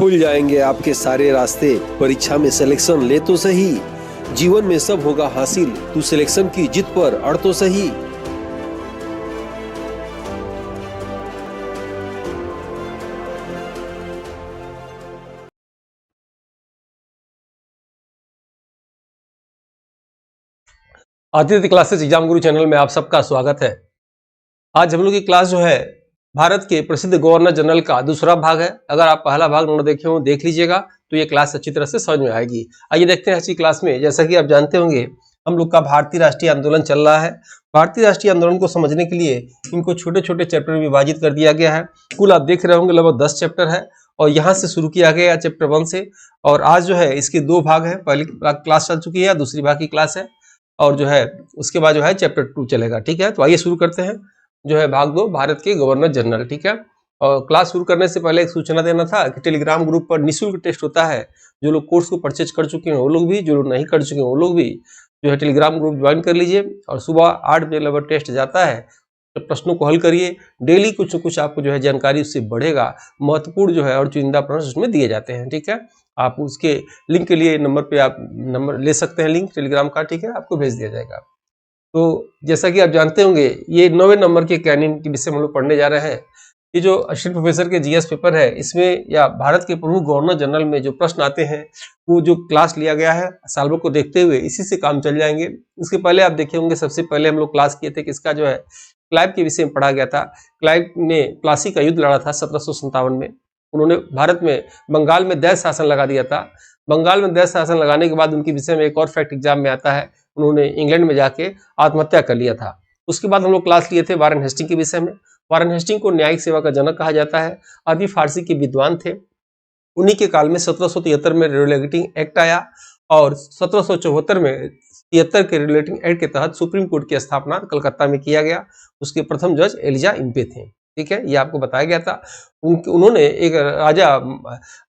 खुल जाएंगे आपके सारे रास्ते। परीक्षा में सिलेक्शन ले तो सही, जीवन में सब होगा हासिल, तू सिलेक्शन की जिद पर अड़ तो सही। आदित्य क्लासेस एग्जाम गुरु चैनल में आप सबका स्वागत है। आज हम लोग की क्लास जो है भारत के प्रसिद्ध गवर्नर जनरल का दूसरा भाग है। अगर आप पहला भाग न देखे हो देख लीजिएगा तो ये क्लास अच्छी तरह से समझ में आएगी। आइए देखते हैं अच्छी क्लास में। जैसा कि आप जानते होंगे हम लोग का भारतीय राष्ट्रीय आंदोलन चल रहा है। भारतीय राष्ट्रीय आंदोलन को समझने के लिए इनको छोटे छोटे चैप्टर में विभाजित कर दिया गया है। कुल आप देख रहे होंगे लगभग 10 चैप्टर है और यहाँ से शुरू किया गया चैप्टर 1 से। और आज जो है इसके 2 भाग है। पहली क्लास चल चुकी है, दूसरी भाग की क्लास है और जो है उसके बाद जो है चैप्टर 2 चलेगा। ठीक है, तो आइए शुरू करते हैं जो है भाग 2 भारत के गवर्नर जनरल। ठीक है, और क्लास शुरू करने से पहले एक सूचना देना था कि टेलीग्राम ग्रुप पर निःशुल्क टेस्ट होता है। जो लोग कोर्स को परचेज कर चुके हैं वो लोग भी, जो लोग नहीं कर चुके हैं वो लोग भी जो है टेलीग्राम ग्रुप ज्वाइन कर लीजिए। और सुबह 8 बजे लगभग टेस्ट जाता है, तो प्रश्नों को हल करिए। डेली कुछ न कुछ आपको जो है जानकारी उससे बढ़ेगा। महत्वपूर्ण जो है और चुनिंदा प्रश्न उसमें दिए जाते हैं। ठीक है, आप उसके लिंक के लिए नंबर पे आप नंबर ले सकते हैं, लिंक टेलीग्राम का। ठीक है, आपको भेज दिया जाएगा। तो जैसा कि आप जानते होंगे ये 9वें नंबर के कैनिन के विषय में हम लोग पढ़ने जा रहे हैं। ये जो असिस्टेंट प्रोफेसर के जीएस पेपर है इसमें या भारत के प्रमुख गवर्नर जनरल में जो प्रश्न आते हैं वो जो क्लास लिया गया है साल भर को देखते हुए इसी से काम चल जाएंगे। इसके पहले आप देखे होंगे सबसे पहले हम लोग क्लास किए थे कि इसका जो है क्लाइव के विषय में पढ़ा गया था। क्लाइव ने प्लासी का युद्ध लड़ा था 1757 में। उन्होंने भारत में बंगाल में दैत्य शासन लगा दिया था। बंगाल में दैत्य शासन लगाने के बाद उनके विषय में एक और फैक्ट एग्जाम में आता है, उन्होंने इंग्लैंड में जाके आत्महत्या कर लिया था। उसके बाद हम लोग क्लास लिए थे वारेन हेस्टिंग के विषय में। वारेन हेस्टिंग को न्यायिक सेवा का जनक कहा जाता है। अरबी फारसी के विद्वान थे। उन्हीं के काल में 1773 में रेगुलेटिंग एक्ट आया और 1774 में 73 के रेगुलेटिंग एक्ट के तहत सुप्रीम कोर्ट की स्थापना कलकत्ता में किया गया। उसके प्रथम जज एलिजा इम्पे थे। ठीक है, ये आपको बताया गया था। उन्होंने एक राजा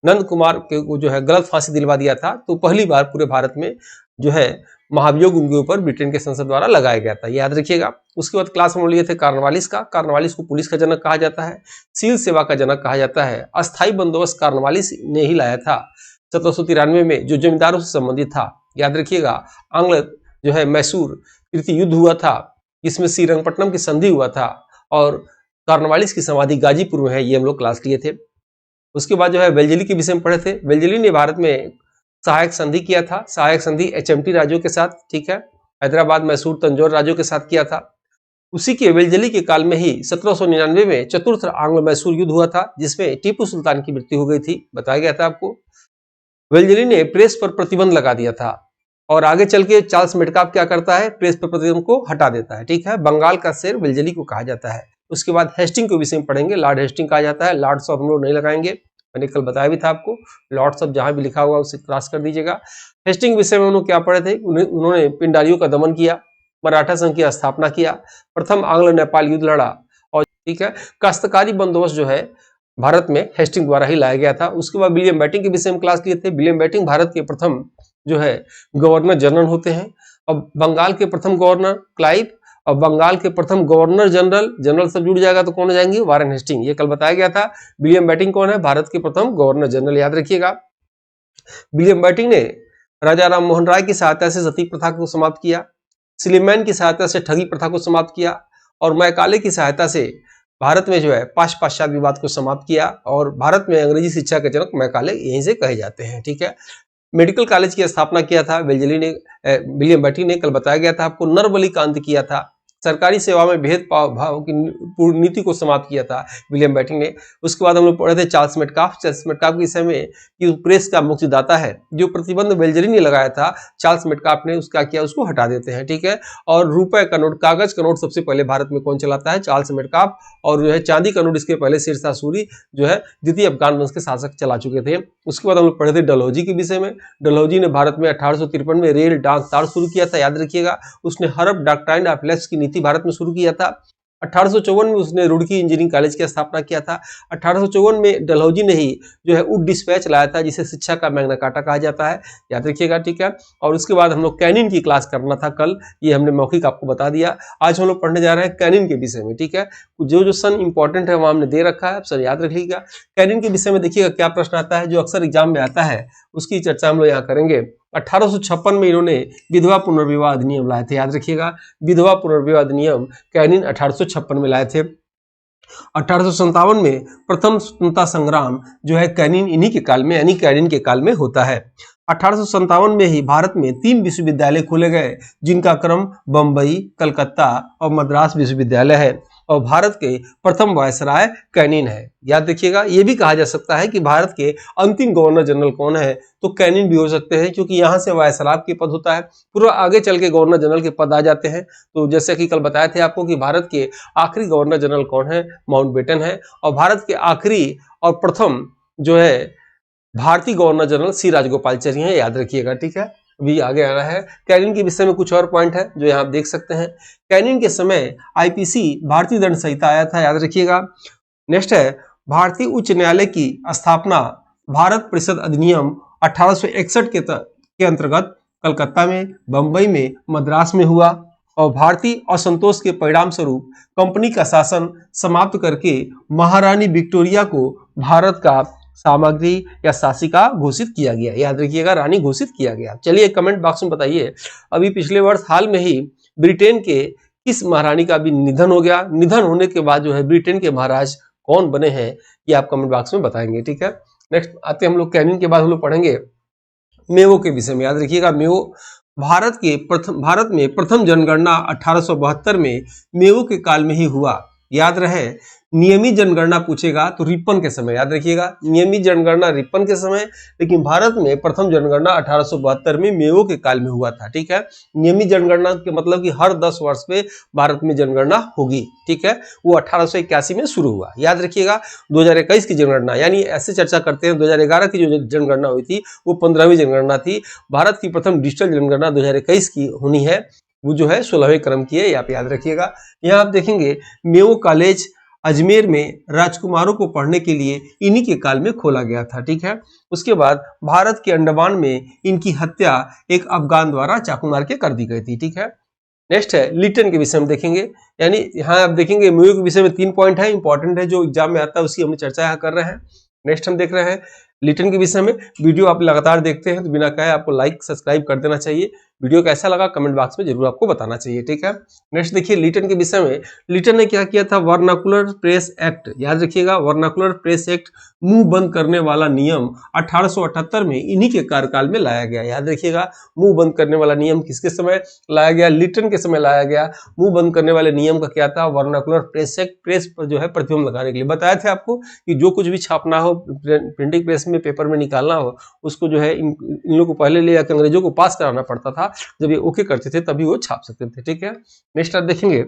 नंद कुमार को जो है गलत फांसी दिलवा दिया था। तो पहली बार पूरे भारत में जो है महाभियोग उनके ऊपर ब्रिटेन के संसद द्वारा लगाया गया था, याद रखिएगा। उसके बाद क्लास में लिए थे कार्नवालिस का। कार्नवालिस को पुलिस का जनक कहा जाता है, सील सेवा का जनक कहा जाता है। अस्थायी बंदोबस्त कार्नवालिस ने ही लाया था 1793 में, जो जमींदारों से संबंधित था, याद रखिएगा। आंग्ल जो है मैसूर तृतीय युद्ध हुआ था, इसमें श्रीरंगपट्टनम की संधि हुआ था और कार्नवालिस की समाधि गाजीपुर में है, ये हम लोग क्लास लिए थे। उसके बाद जो है वेल्जेली के विषय में पढ़े थे। वेल्जेली ने भारत में सहायक संधि किया था, सहायक संधि एचएमटी राज्यों के साथ। ठीक है, हैदराबाद मैसूर तंजौर राज्यों के साथ किया था। उसी के वेल्जेली के काल में ही 1799 में चतुर्थ आंग्ल मैसूर युद्ध हुआ था, जिसमें टीपू सुल्तान की मृत्यु हो गई थी, बताया गया था आपको। वेल्जेली ने प्रेस पर प्रतिबंध लगा दिया था और आगे चल के चार्ल्स मेटकाफ क्या करता है, प्रेस पर प्रतिबंध को हटा देता है। ठीक है, बंगाल का शेर वेल्जेली को कहा जाता है। उसके बाद हेस्टिंग के विषय में पढ़ेंगे। लॉर्ड हेस्टिंग कहा जाता है। लॉर्ड्स ऑफ हम लोग नहीं लगाएंगे, मैंने कल बताया भी था आपको। लॉर्ड्स ऑफ जहां भी लिखा हुआ उसे क्रॉस कर दीजिएगा। हेस्टिंग विषय में उन्होंने क्या पढ़े थे, उन्होंने पिंडारियों का दमन किया, मराठा संघ की स्थापना किया, प्रथम आंग्ल नेपाल युद्ध लड़ा और ठीक है काश्तकारी बंदोबस्त जो है भारत में हेस्टिंग द्वारा ही लाया गया था। उसके बाद विलियम बेटिंग के विषय में क्लास लिए थे। विलियम बेटिंग भारत के प्रथम जो है गवर्नर जनरल होते हैं। और बंगाल के प्रथम गवर्नर क्लाइव और बंगाल के प्रथम गवर्नर जनरल, जनरल सब जुड़ जाएगा तो कौन हो जाएंगे, वारेन हेस्टिंग। ये कल बताया गया था। विलियम बेटिंग कौन है, भारत के प्रथम गवर्नर जनरल, याद रखिएगा। विलियम बेटिंग ने राजा राम मोहन राय की सहायता से सती प्रथा को समाप्त किया, सिलीमैन की सहायता से ठगी प्रथा को समाप्त किया और मैकाले की सहायता से भारत में जो है पाश्चात्य विवाद को समाप्त किया। और भारत में अंग्रेजी शिक्षा के जनक मैकाले यहीं से कहे जाते हैं। ठीक है, मेडिकल कॉलेज की स्थापना किया था वेल्जेली ने, विलियम बेटिंग ने, कल बताया गया था आपको। नरबलि कांत किया था। सरकारी सेवा में भेदभाव की नीति को समाप्त किया था विलियम बेटिंग ने। उसके बाद हम लोग पढ़े थे चार्ल्स मेटकाफ। चार्ल्स मेटकाफ के विषय में कि प्रेस का मुक्तिदाता है। जो प्रतिबंध वेल्जेली ने लगाया था चार्ल्स मेटकाफ ने उसका किया, उसको हटा देते हैं। ठीक है, और रुपए का नोट, कागज का नोट सबसे पहले भारत में कौन चलाता है, चार्ल्स मेटकाफ। और जो है चांदी का नोट इसके पहले शेरशाह सूरी जो है द्वितीय अफगान वंश के शासक चला चुके थे। उसके बाद हम लोग पढ़े थे डलहौजी के विषय में। डलहौजी ने भारत में 1853 में रेल डाक तार शुरू किया था, याद रखिएगा। उसने हर्ब डॉक्ट्राइन ऑफ लेफ्ट की नीति भारत में शुरू किया था। 1854 में उसने रुड़की इंजीनियरिंग कॉलेज की स्थापना किया था। 1854 में डलहौजी ने ही जो है वुड डिस्पैच लाया था, जिसे शिक्षा का मैग्ना कार्टा कहा जाता है, याद रखिएगा, ठीक है। और उसके बाद हम लोग कैनिन की क्लास करना था कल, ये हमने मौखिक आपको बता दिया। आज हम लोग पढ़ने जा रहे हैं कैनिन के विषय में, ठीक है। जो सन इंपॉर्टेंट है वहां हमने दे रखा है, आप सर याद रखिएगा। कैनिन के विषय में देखिएगा क्या प्रश्न आता है, जो अक्सर एग्जाम में आता है, उसकी चर्चा हम लोग यहाँ करेंगे। 1856 में इन्होंने विधवा पुनर्विवाह अधिनियम लाए थे, याद रखिएगा, विधवा पुनर्विवाह अधिनियम कैनिन 1856 में लाए थे। 1857 में प्रथम स्वतंत्रता संग्राम जो है कैनिन इन्हीं के काल में, यानी कैनिन के काल में होता है। 1857 में ही भारत में 3 विश्वविद्यालय खोले गए, जिनका क्रम बंबई, कलकत्ता और मद्रास विश्वविद्यालय है, और भारत के प्रथम वायसराय कैनिन है, याद रखिएगा। यह भी कहा जा सकता है कि भारत के अंतिम गवर्नर जनरल कौन है, तो कैनिन भी हो सकते हैं, क्योंकि यहां से वायसराय के पद होता है, पूरा आगे चल के गवर्नर जनरल के पद आ जाते हैं। तो जैसे कि कल बताए थे आपको कि भारत के आखिरी गवर्नर जनरल कौन है, माउंटबेटन है, और भारत के आखिरी और प्रथम जो है भारतीय गवर्नर जनरल सी राजगोपालाचारी हैं, याद रखिएगा, ठीक है। अभी आगे आ रहा है। कैनिन के विषय में कुछ और पॉइंट है जो यहाँ आप देख सकते हैं। कैनिन के समय आईपीसी भारतीय दंड संहिता आया था, याद रखिएगा। नेक्स्ट है भारतीय उच्च न्यायालय की स्थापना भारत परिषद अधिनियम 1861 के अंतर्गत कलकत्ता में, बंबई में, मद्रास में हुआ, और भारतीय असंतोष के परिणाम स्वरूप कंपनी का शासन समाप्त करके महारानी विक्टोरिया को भारत का सामग्री या शासिका घोषित किया गया, याद रखिएगा, रानी घोषित किया गया। चलिए कमेंट बॉक्स में बताइए, अभी पिछले वर्ष हाल में ही ब्रिटेन के किस महारानी का भी निधन हो गया, निधन होने के बाद जो है ब्रिटेन के महाराज कौन बने हैं, ये आप कमेंट बॉक्स में बताएंगे, ठीक है। नेक्स्ट आते हैं हम लोग कैनिन के बाद हम लोग पढ़ेंगे मेवो के विषय में, याद रखिएगा। मेवो भारत में प्रथम जनगणना 1872 में मेवो के काल में ही हुआ, याद रहे। नियमित जनगणना पूछेगा तो रिपन के समय, याद रखिएगा, नियमित जनगणना रिपन के समय, लेकिन भारत में प्रथम जनगणना 1872 में मेवो के काल में हुआ था, ठीक है। नियमित जनगणना के मतलब कि हर 10 वर्ष पे भारत में जनगणना होगी, ठीक है। वो 1881 में शुरू हुआ, याद रखिएगा। 2021 की जनगणना, यानी ऐसे चर्चा करते हैं 2011 की जो जनगणना हुई थी वो 15वीं जनगणना थी। भारत की प्रथम डिजिटल जनगणना 2021 की होनी है, वो जो है 16वें क्रम की है, आप याद रखिएगा। यहाँ आप देखेंगे मेवो कॉलेज अजमेर में राजकुमारों को पढ़ने के लिए इन्हीं के काल में खोला गया था, ठीक है। उसके बाद भारत के अंडमान में इनकी हत्या एक अफगान द्वारा चाकू मार के कर दी गई थी, ठीक है। नेक्स्ट है लिटन के विषय में देखेंगे, यानी यहाँ आप देखेंगे मेवो के विषय में 3 पॉइंट है, इंपॉर्टेंट है, जो एग्जाम में आता है उसकी हम चर्चा यहाँ कर रहे हैं। नेक्स्ट हम देख रहे हैं लिटन के विषय में। वीडियो आप लगातार देखते हैं तो बिना कहे आपको लाइक सब्सक्राइब कर देना चाहिए। वीडियो कैसा लगा कमेंट बॉक्स में जरूर आपको बताना चाहिए, ठीक है। नेक्स्ट देखिए लिटन के विषय में। लिटन ने क्या किया था, वर्नाकुलर प्रेस एक्ट, याद रखिएगा, वर्नाकुलर प्रेस एक्ट, मुंह बंद करने वाला नियम 1878 में इन्हीं के कार्यकाल में लाया गया, याद रखिएगा। मुंह बंद करने वाला नियम किसके समय लाया गया, लिटन के समय लाया गया। मुंह बंद करने वाले नियम का क्या था, वर्नाकुलर प्रेस एक्ट, प्रेस पर जो है प्रतिबंध लगाने के लिए। बताया थे आपको कि जो कुछ भी छापना हो, प्रिंटिंग प्रेस में पेपर में निकालना हो, उसको जो है इन लोगों को पहले ले आकर अंग्रेजों को पास कराना पड़ता था। जब ये ओके करते थे तभी वो छाप सकते थे, ठीक है। नेक्स्ट आप देखेंगे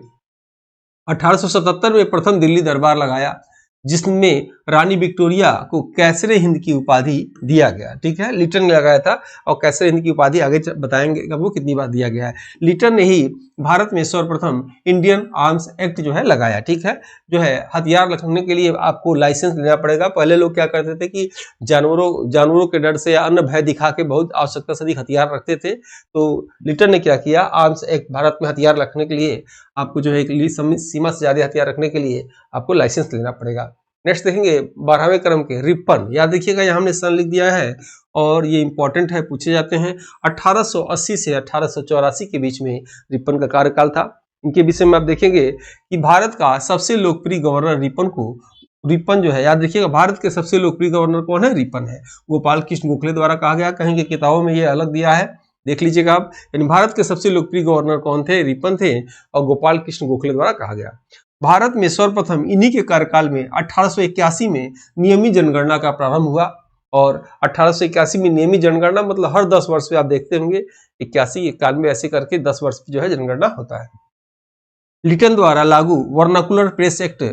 1877 में प्रथम दिल्ली दरबार लगाया, जिसमें रानी विक्टोरिया को कैसरे हिंद की उपाधि दिया गया, ठीक है। लिटन ने लगाया था, और कैसरे हिंद की उपाधि आगे बताएंगे कब वो कितनी बार दिया गया है। लिटन ने ही भारत में सर्वप्रथम इंडियन आर्म्स एक्ट जो है लगाया, ठीक है। जो है हथियार रखने के लिए आपको लाइसेंस लेना पड़ेगा। पहले लोग क्या करते थे कि जानवरों के डर से या अन्य भय दिखा के बहुत आवश्यकता से अधिक हथियार रखते थे। तो लिटन ने क्या किया, आर्म्स एक्ट, भारत में हथियार रखने के लिए आपको जो है एक सीमा से ज्यादा हथियार रखने के लिए आपको लाइसेंस लेना पड़ेगा। नेक्स्ट देखेंगे 12वें क्रम के रिपन, याद देखिएगा, यहाँ हमने सन लिख दिया है और ये इंपॉर्टेंट है, पूछे जाते हैं। 1880 से 1884 के बीच में रिपन का कार्यकाल था। इनके विषय में आप देखेंगे कि भारत का सबसे लोकप्रिय गवर्नर रिपन जो है, याद रखिएगा, भारत के सबसे लोकप्रिय गवर्नर कौन है, रिपन है। गोपाल कृष्ण गोखले द्वारा कहा गया, कहीं किताबों में ये अलग दिया है, देख लीजिएगा आप। यानी भारत के सबसे लोकप्रिय गवर्नर कौन थे, रिपन थे, और गोपाल कृष्ण गोखले द्वारा कहा गया। भारत में सर्वप्रथम इन्हीं के कार्यकाल में 1881 में नियमित जनगणना का प्रारंभ हुआ, और 1881 में नियमित जनगणना मतलब हर 10 वर्ष पे आप देखते होंगे 81, 91 ऐसे करके 10 वर्ष जो है जनगणना होता है। लिटन द्वारा लागू वर्नाकुलर प्रेस एक्ट,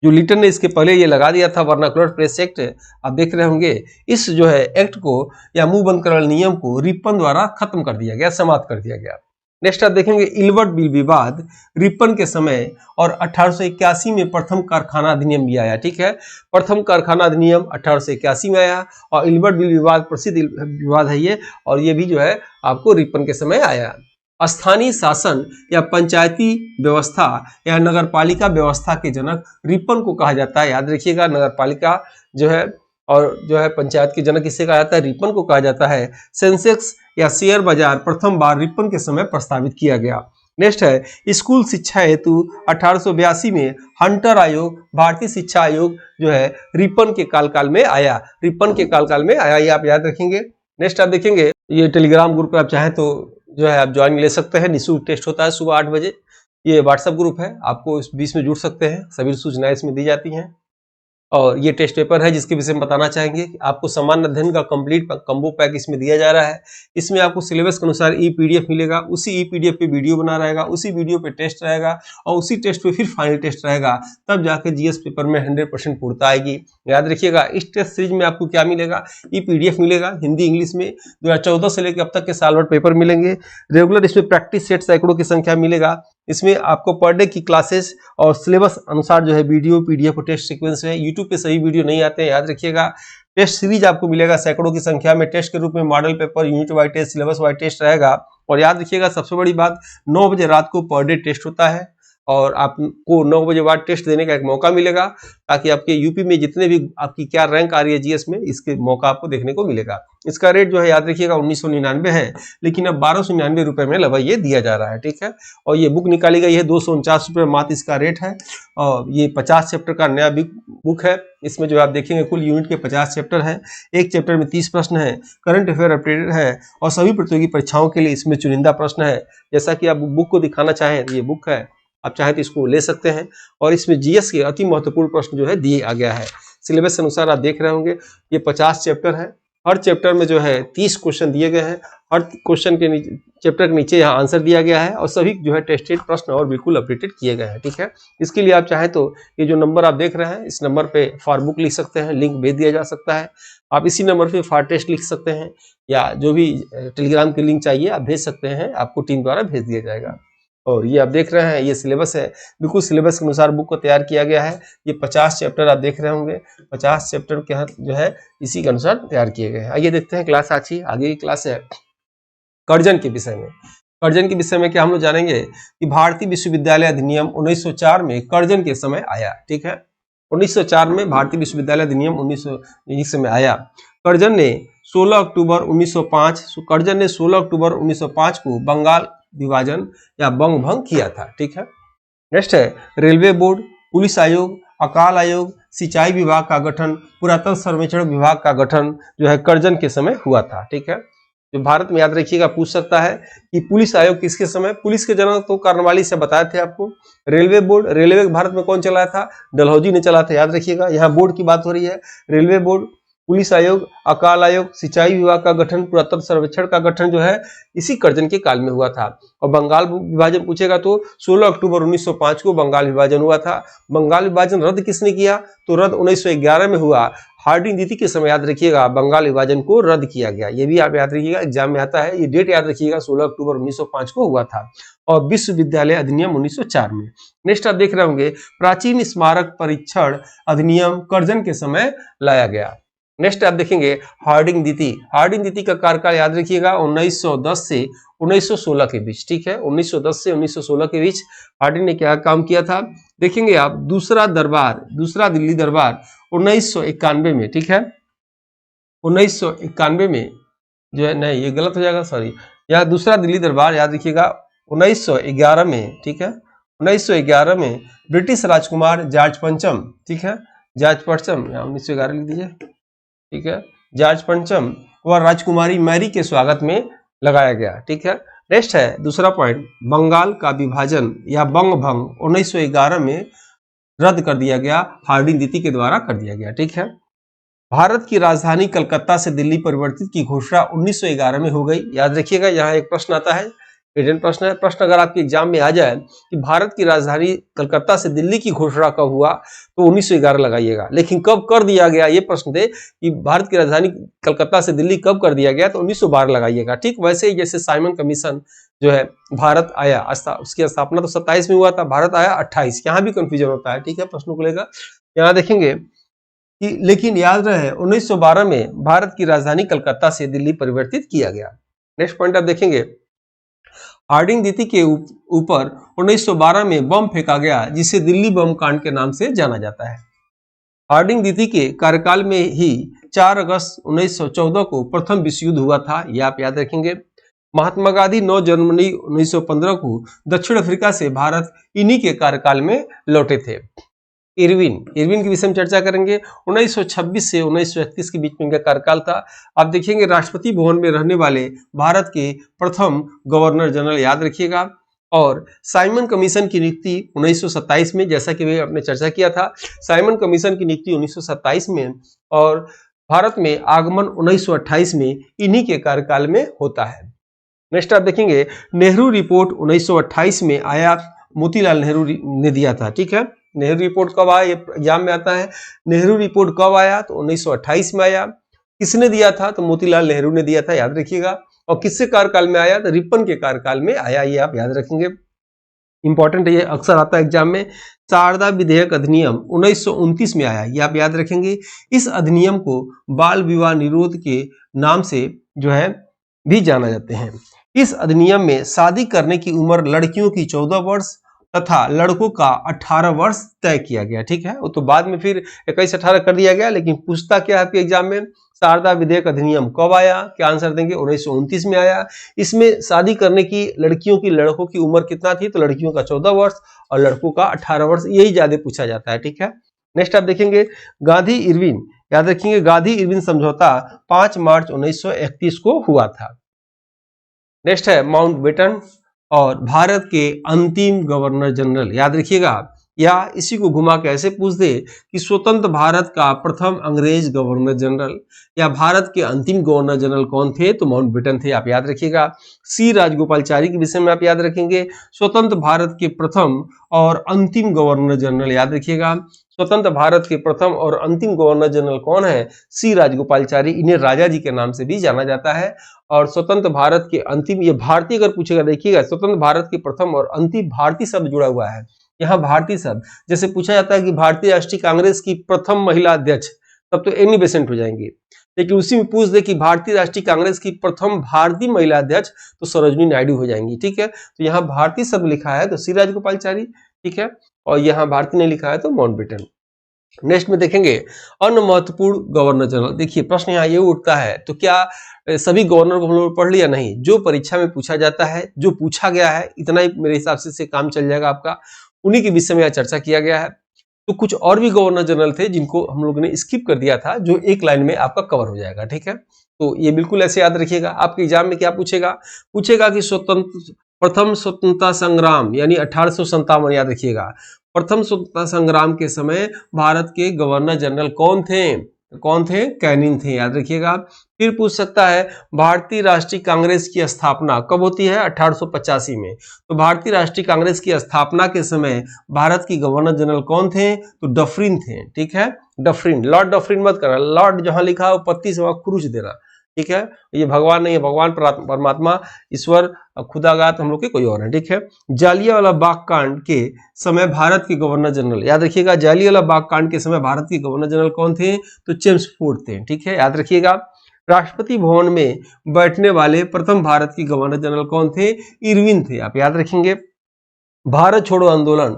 जो लिटन ने इसके पहले ये लगा दिया था वर्नाकुलर प्रेस एक्ट, आप देख रहे होंगे। इस जो है एक्ट को या मुंह बंद करने वाले नियम को रिपन द्वारा खत्म कर दिया गया, समाप्त कर दिया गया। नेक्स्ट आप देखेंगे इल्बर्ट बिल विवाद रिपन के समय और 1881 में प्रथम कारखाना अधिनियम भी आया। ठीक है, प्रथम कारखाना अधिनियम 1881 में आया और इल्बर्ट बिल विवाद प्रसिद्ध विवाद है ये, और ये भी जो है आपको रिपन के समय आया। स्थानीय शासन या पंचायती व्यवस्था या नगरपालिका व्यवस्था के जनक रिपन को कहा जाता है। याद रखिएगा, नगरपालिका जो है और जो है पंचायत के जनक किसे कहा जाता है, रिपन को कहा जाता है। सेंसेक्स या शेयर बाजार प्रथम बार रिपन के समय प्रस्तावित किया गया। नेक्स्ट है स्कूल शिक्षा हेतु 1882 में हंटर आयोग, भारतीय शिक्षा आयोग जो है रिपन के काल में आया, रिपन के काल में आया, ये आप याद रखेंगे। नेक्स्ट आप देखेंगे ये टेलीग्राम ग्रुप पे आप चाहें तो जो है आप ज्वाइन ले सकते हैं, निःशुल्क टेस्ट होता है सुबह 8 बजे। ये व्हाट्सएप ग्रुप है, आपको इस बीच में जुड़ सकते हैं, सभी सूचनाएं इसमें दी जाती हैं। और ये टेस्ट पेपर है जिसके विषय में बताना चाहेंगे कि आपको सामान्य अध्ययन का कंप्लीट कम्बो पैक इसमें दिया जा रहा है। इसमें आपको सिलेबस के अनुसार ई पीडीएफ मिलेगा, उसी ई पीडीएफ पे वीडियो बना रहेगा, उसी वीडियो पे टेस्ट रहेगा और उसी टेस्ट पे फिर फाइनल टेस्ट रहेगा, तब जाके जीएस पेपर में 100% पूर्णता आएगी। याद रखिएगा, इस टेस्ट सीरीज में आपको क्या मिलेगा, ई पीडीएफ मिलेगा हिंदी इंग्लिश में 2014 से लेकर अब तक के साल भर पेपर मिलेंगे। रेगुलर इसमें प्रैक्टिस सेट सैकड़ों की संख्या मिलेगा। इसमें आपको पर डे की क्लासेस और सिलेबस अनुसार जो है वीडियो पीडीएफ और टेस्ट सीक्वेंस है। यूट्यूब पे सही वीडियो नहीं आते हैं, याद रखिएगा। टेस्ट सीरीज आपको मिलेगा सैकड़ों की संख्या में, टेस्ट के रूप में model paper, unit wise test, syllabus wise test रहेगा। और याद रखिएगा सबसे बड़ी बात, 9 बजे रात को पर डे टेस्ट होता है और आपको 9 बजे बाद टेस्ट देने का एक मौका मिलेगा, ताकि आपके यूपी में जितने भी आपकी क्या रैंक आ रही है जीएस में, इसके मौका आपको देखने को मिलेगा। इसका रेट जो है याद रखिएगा 1999 है, लेकिन अब 1299 रुपए में लगभग ये दिया जा रहा है। ठीक है, और ये बुक निकाली गई है 249 रुपये मात्र इसका रेट है। और ये 50 चैप्टर का नया बुक है। इसमें जो आप देखेंगे कुल यूनिट के 50 चैप्टर है, एक चैप्टर में 30 प्रश्न है, करंट अफेयर अपडेटेड है और सभी प्रतियोगी परीक्षाओं के लिए इसमें चुनिंदा प्रश्न है। जैसा कि आप बुक को दिखाना चाहें, ये बुक है, आप चाहें तो इसको ले सकते हैं। और इसमें जीएस के अति महत्वपूर्ण प्रश्न जो है दिए आ गया है। सिलेबस के अनुसार आप देख रहे होंगे ये 50 चैप्टर है, हर चैप्टर में जो है 30 क्वेश्चन दिए गए हैं, हर क्वेश्चन के नीचे चैप्टर के नीचे यहाँ आंसर दिया गया है और सभी जो है टेस्टेड प्रश्न और बिल्कुल अपडेटेड किए गए हैं। ठीक है, इसके लिए आप चाहें तो ये जो नंबर आप देख रहे हैं, इस नंबर पे फॉर बुक लिख सकते हैं, लिंक भेज दिया जा सकता है। आप इसी नंबर पे फॉर टेस्ट लिख सकते हैं, या जो भी टेलीग्राम की लिंक चाहिए आप भेज सकते हैं, आपको टीम द्वारा भेज दिया जाएगा। और ये आप देख रहे हैं ये सिलेबस है, बिल्कुल सिलेबस के अनुसार बुक को तैयार किया गया है। ये 50 चैप्टर आप देख रहे होंगे, 50 चैप्टर के जो है इसी के अनुसार तैयार किए गए हैं। आइए देखते हैं क्लास आगे की क्लास है कर्जन के विषय में। कर्जन के विषय में क्या हम लोग जानेंगे कि भारतीय विश्वविद्यालय अधिनियम 1904 में कर्जन के समय आया। ठीक है, 1904 में भारतीय विश्वविद्यालय अधिनियम 19 में आया। कर्जन ने 16 अक्टूबर 1905 को बंगाल विभाजन या बंग भंग किया था। ठीक है, नेक्स्ट है रेलवे बोर्ड, पुलिस आयोग, अकाल आयोग, सिंचाई विभाग का गठन, पुरातन सर्वेक्षण विभाग का गठन जो है कर्जन के समय हुआ था। ठीक है, जो भारत में याद रखिएगा पूछ सकता है कि पुलिस आयोग किसके समय, पुलिस के जनक तो कार्नवालिस से बताए थे आपको। रेलवे बोर्ड, रेलवे भारत में कौन चलाया था, डलहौजी ने चला था, याद रखिएगा। यहाँ बोर्ड की बात हो रही है, रेलवे बोर्ड, पुलिस आयोग, अकाल आयोग, सिंचाई विभाग का गठन, पुरातत्व सर्वेक्षण का गठन जो है इसी कर्जन के काल में हुआ था। और बंगाल विभाजन पूछेगा तो 16 अक्टूबर 1905 को बंगाल विभाजन हुआ था। बंगाल विभाजन रद्द किसने किया, तो रद्द 1911 में हुआ। हार्डिंग नीति के समय याद रखिएगा बंगाल विभाजन को रद्द किया गया, ये भी आप याद रखिएगा, एग्जाम में आता है, ये डेट याद रखिएगा 16 अक्टूबर 1905 को हुआ था। और विश्वविद्यालय अधिनियम 1904 में। नेक्स्ट आप देख रहे होंगे प्राचीन स्मारक परीक्षण अधिनियम कर्जन के समय लाया गया। नेक्स्ट आप देखेंगे हार्डिंग नीति। हार्डिंग नीति का कार्यकाल याद रखिएगा 1910 से 1916 के बीच। ठीक है, 1910 से 1916 के बीच हार्डिंग ने क्या काम किया था, देखेंगे आप। दूसरा दिल्ली दरबार 1991 में। ठीक है, 1991 में जो है, नहीं ये गलत हो जाएगा, सॉरी, यहाँ दूसरा दिल्ली दरबार याद रखिएगा 1911 में। ठीक है, 1911 में ब्रिटिश राजकुमार जॉर्ज पंचम, ठीक है, जॉर्ज पंचम, यहाँ 1911 लिख दीजिए। ठीक है, जॉर्ज पंचम व राजकुमारी मैरी के स्वागत में लगाया गया। ठीक है, नेक्स्ट है दूसरा पॉइंट, बंगाल का विभाजन या बंग भंग 1911 में रद्द कर दिया गया, हार्डिंग नीति के द्वारा कर दिया गया। ठीक है, भारत की राजधानी कलकत्ता से दिल्ली परिवर्तित की घोषणा 1911 में हो गई। याद रखिएगा, यहाँ एक प्रश्न आता है, रिटन प्रश्न है, प्रश्न अगर आपके एग्जाम में आ जाए कि भारत की राजधानी कलकत्ता से दिल्ली की घोषणा कब हुआ, तो 1911 लगाइएगा। लेकिन कब कर दिया गया, ये प्रश्न दे कि भारत की राजधानी कलकत्ता से दिल्ली कब कर दिया गया, तो 1912 लगाइएगा। ठीक वैसे ही जैसे साइमन कमीशन जो है भारत आया, उसकी स्थापना तो 27 में हुआ था, भारत आया 28। यहाँ भी कंफ्यूजन होता है, ठीक है, प्रश्नों को लेकर। यहाँ देखेंगे कि लेकिन याद रहे 1912 में भारत की राजधानी कलकत्ता से दिल्ली परिवर्तित किया गया। नेक्स्ट पॉइंट आप देखेंगे, हार्डिंग नीति के ऊपर 1912 में बम फेंका गया, जिसे दिल्ली बम कांड के नाम से जाना जाता है। हार्डिंग द्वितीय के कार्यकाल में ही 4 अगस्त 1914 को प्रथम विश्व युद्ध हुआ था, यह आप याद रखेंगे। महात्मा गांधी 9 जनवरी 1915 को दक्षिण अफ्रीका से भारत इन्हीं के कार्यकाल में लौटे थे। इरविन के विषय में चर्चा करेंगे। 1926 से 1931 के बीच में इनका कार्यकाल था। आप देखेंगे राष्ट्रपति भवन में रहने वाले भारत के प्रथम गवर्नर जनरल, याद रखिएगा। और साइमन कमीशन की नियुक्ति 1927 में, जैसा कि आपने चर्चा किया था, साइमन कमीशन की नियुक्ति 1927 में और भारत में आगमन 1928 में इन्हीं के कार्यकाल में होता है। नेक्स्ट आप देखेंगे नेहरू रिपोर्ट 1928 में आया, मोतीलाल नेहरू ने दिया था, ठीक है। नेहरू रिपोर्ट कब आया, ये एग्जाम में आता है। नेहरू रिपोर्ट कब आया, तो 1928 में आया। किसने दिया था, तो मोतीलाल नेहरू ने दिया था, याद रखिएगा। और किसके कार्यकाल में आया, तो रिपन के कार्यकाल में आया, ये आप याद रखेंगे, इंपॉर्टेंट है, ये अक्सर आता है एग्जाम में। शारदा विधेयक अधिनियम 1929 में आया, ये आप याद रखेंगे। इस अधिनियम को बाल विवाह निरोध के नाम से जो है भी जाना जाते हैं। इस अधिनियम में शादी करने की उम्र लड़कियों की 14 वर्ष तथा लड़कों का 18 वर्ष तय किया गया, ठीक है। वो तो बाद में फिर 21-18 कर दिया गया, लेकिन पूछता क्या है आपके एग्जाम में, शारदा विधेयक अधिनियम कब आया, क्या आंसर देंगे, 1929 में आया। इसमें शादी करने की लड़कों की उम्र कितना थी, तो लड़कियों का 14 वर्ष और लड़कों का 18 वर्ष, यही ज्यादा पूछा जाता है, ठीक है। नेक्स्ट आप देखेंगे गांधी इरविन, याद रखेंगे गांधी इरविन समझौता 5 मार्च 1931 को हुआ था। नेक्स्ट है माउंटबेटन और भारत के अंतिम गवर्नर जनरल, याद रखिएगा। या इसी को घुमा के ऐसे पूछ दे कि स्वतंत्र भारत का प्रथम अंग्रेज गवर्नर जनरल या भारत के अंतिम गवर्नर जनरल कौन थे, तो माउंटबेटन थे, आप याद रखिएगा। सी राजगोपालचारी के विषय में आप याद रखेंगे। स्वतंत्र भारत के प्रथम और अंतिम गवर्नर जनरल, याद रखिएगा। स्वतंत्र भारत के प्रथम और अंतिम गवर्नर जनरल कौन है, सी राजगोपालचारी, इन्हें राजा जी के नाम से भी जाना जाता है। और स्वतंत्र भारत के अंतिम, ये भारतीय अगर पूछेगा, देखिएगा स्वतंत्र भारत के प्रथम और अंतिम, भारतीय शब्द जुड़ा हुआ है यहाँ, भारतीय शब्द। जैसे पूछा जाता है कि भारतीय राष्ट्रीय कांग्रेस की प्रथम महिला अध्यक्ष, तब तो एनी बेसेंट हो जाएंगे, लेकिन उसी में पूछ दे कि भारतीय राष्ट्रीय कांग्रेस की प्रथम भारतीय महिला अध्यक्ष, तो सरोजनी नायडू हो जाएंगी, ठीक है। तो यहाँ भारतीय शब्द लिखा है तो सी राजगोपालचारी, ठीक है, और यहाँ भारतीय ने लिखा है तो माउंटबेटन। नेक्स्ट में देखेंगे अन्य महत्वपूर्ण गवर्नर जनरल। देखिए प्रश्न यहाँ ये उठता है, तो क्या सभी गवर्नर को हम लोग पढ़ लिया, नहीं, जो परीक्षा में पूछा जाता है, जो पूछा गया है, इतना ही मेरे हिसाब से काम चल जाएगा आपका, उन्हीं के विषय में यहाँ चर्चा किया गया है। तो कुछ और भी गवर्नर जनरल थे जिनको हम लोगों ने स्किप कर दिया था, जो एक लाइन में आपका कवर हो जाएगा, ठीक है। तो ये बिल्कुल ऐसे याद रखिएगा। आपके एग्जाम में क्या पूछेगा कि प्रथम स्वतंत्रता संग्राम यानी 1857, याद रखिएगा। प्रथम स्वतंत्रता संग्राम के समय भारत के गवर्नर जनरल कौन थे, कैनिंग थे, याद रखिएगा। फिर पूछ सकता है भारतीय राष्ट्रीय कांग्रेस की स्थापना कब होती है, 1885 में। तो भारतीय राष्ट्रीय कांग्रेस की स्थापना के समय भारत की गवर्नर जनरल कौन थे, तो डफरिन थे, ठीक है। डफरिन, लॉर्ड डफरिन मत करना, लॉर्ड जहां लिखा हो पत्ती से वहां क्रूज देना, ठीक है। ये भगवान नहीं है, भगवान परमात्मा ईश्वर खुदागात हम लोग के कोई और है, ठीक है। जालियांवाला बाग कांड के समय भारत के गवर्नर जनरल, याद रखिएगा, जालियांवाला बाग कांड के समय भारत के गवर्नर जनरल कौन थे, तो चेम्सफोर्ड थे, ठीक है, याद रखिएगा। राष्ट्रपति भवन में बैठने वाले प्रथम भारत की गवर्नर जनरल कौन थे, इरविन थे, आप याद रखेंगे। भारत छोड़ो आंदोलन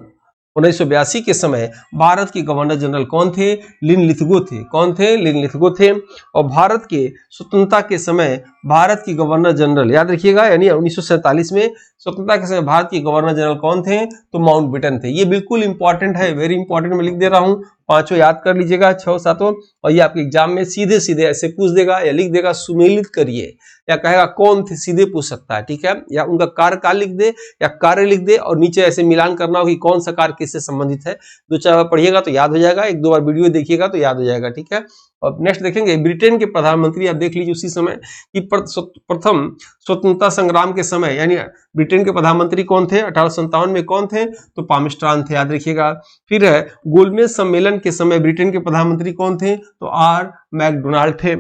1982 के समय भारत के गवर्नर जनरल कौन थे, लिनलिथगो थे, कौन थे, लिनलिथगो थे। और भारत के स्वतंत्रता के समय भारत की गवर्नर जनरल, याद रखिएगा, यानी 1947 में स्वतंत्रता के समय भारत के गवर्नर जनरल कौन थे, तो माउंटबेटन थे। ये बिल्कुल इंपॉर्टेंट है, वेरी इंपॉर्टेंट, मैं लिख दे रहा हूँ, पांचों याद कर लीजिएगा, 6-7, और ये आपके एग्जाम में सीधे सीधे ऐसे पूछ देगा या लिख देगा सुमेलित करिए, या कहेगा कौन थे, सीधे पूछ सकता है, ठीक है। या उनका कार्यकाल लिख दे या कार्य लिख दे, और नीचे ऐसे मिलान करना हो कि कौन सा कार्य किससे संबंधित है। 2-4 बार पढ़िएगा तो याद हो जाएगा, 1-2 बार वीडियो देखिएगा तो याद हो जाएगा, ठीक है। और नेक्स्ट देखेंगे ब्रिटेन के प्रधानमंत्री, आप देख लीजिए उसी समय कि प्रथम स्वतंत्रता संग्राम के समय, यानी ब्रिटेन के प्रधानमंत्री कौन थे, 1857 में कौन थे, तो पामस्ट्रॉन थे, याद रखिएगा। फिर है गोलमेज सम्मेलन के समय ब्रिटेन के प्रधानमंत्री कौन थे, तो आर मैकडोनाल्ड थे।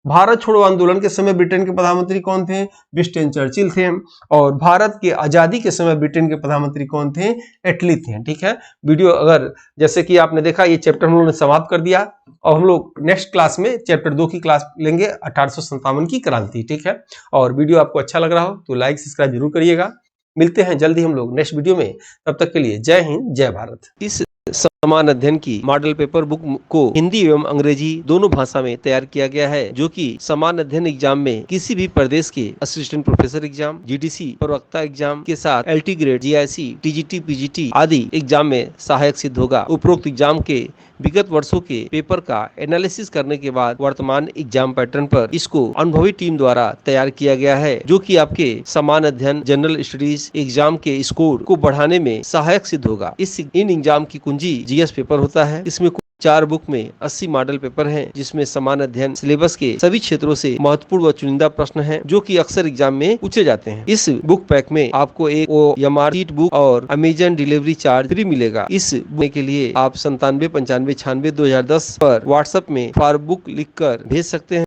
भारत छोड़ो आंदोलन के समय ब्रिटेन के प्रधानमंत्री कौन थे? विंस्टन चर्चिल थे। और भारत के आजादी के समय ब्रिटेन के प्रधानमंत्री कौन थे? एटली थे। ठीक है, वीडियो अगर जैसे कि आपने देखा ये चैप्टर हम लोगों ने समाप्त कर दिया और हम लोग नेक्स्ट क्लास में चैप्टर 2 की क्लास लेंगे 1857 की क्रांति। ठीक है, और वीडियो आपको अच्छा लग रहा हो तो लाइक सब्सक्राइब जरूर करिएगा। मिलते हैं जल्दी हम लोग नेक्स्ट वीडियो में, तब तक के लिए जय हिंद जय भारत। इस समान अध्ययन की मॉडल पेपर बुक को हिंदी एवं अंग्रेजी दोनों भाषा में तैयार किया गया है, जो कि समान अध्ययन एग्जाम में किसी भी प्रदेश के असिस्टेंट प्रोफेसर एग्जाम, जीडीसी, प्रवक्ता एग्जाम के साथ LT grade, GIC, TGT, PGT आदि एग्जाम में सहायक सिद्ध होगा। उपरोक्त एग्जाम के विगत वर्षों के पेपर का एनालिसिस करने के बाद वर्तमान एग्जाम पैटर्न पर इसको अनुभवी टीम द्वारा तैयार किया गया है, जो कि आपके समान अध्ययन जनरल स्टडीज एग्जाम के स्कोर को बढ़ाने में सहायक सिद्ध होगा। इन एग्जाम की कुंजी जीएस पेपर होता है। इसमें 4 बुक में 80 मॉडल पेपर हैं, जिसमें समान अध्ययन सिलेबस के सभी क्षेत्रों से महत्वपूर्ण व चुनिंदा प्रश्न हैं, जो कि अक्सर एग्जाम में पूछे जाते हैं। इस बुक पैक में आपको एक OMR शीट बुक और अमेजन डिलीवरी चार्ज फ्री मिलेगा। इस बुक के लिए आप 97 95 96 2010 पर व्हाट्सएप में फॉर बुक लिखकर भेज सकते हैं।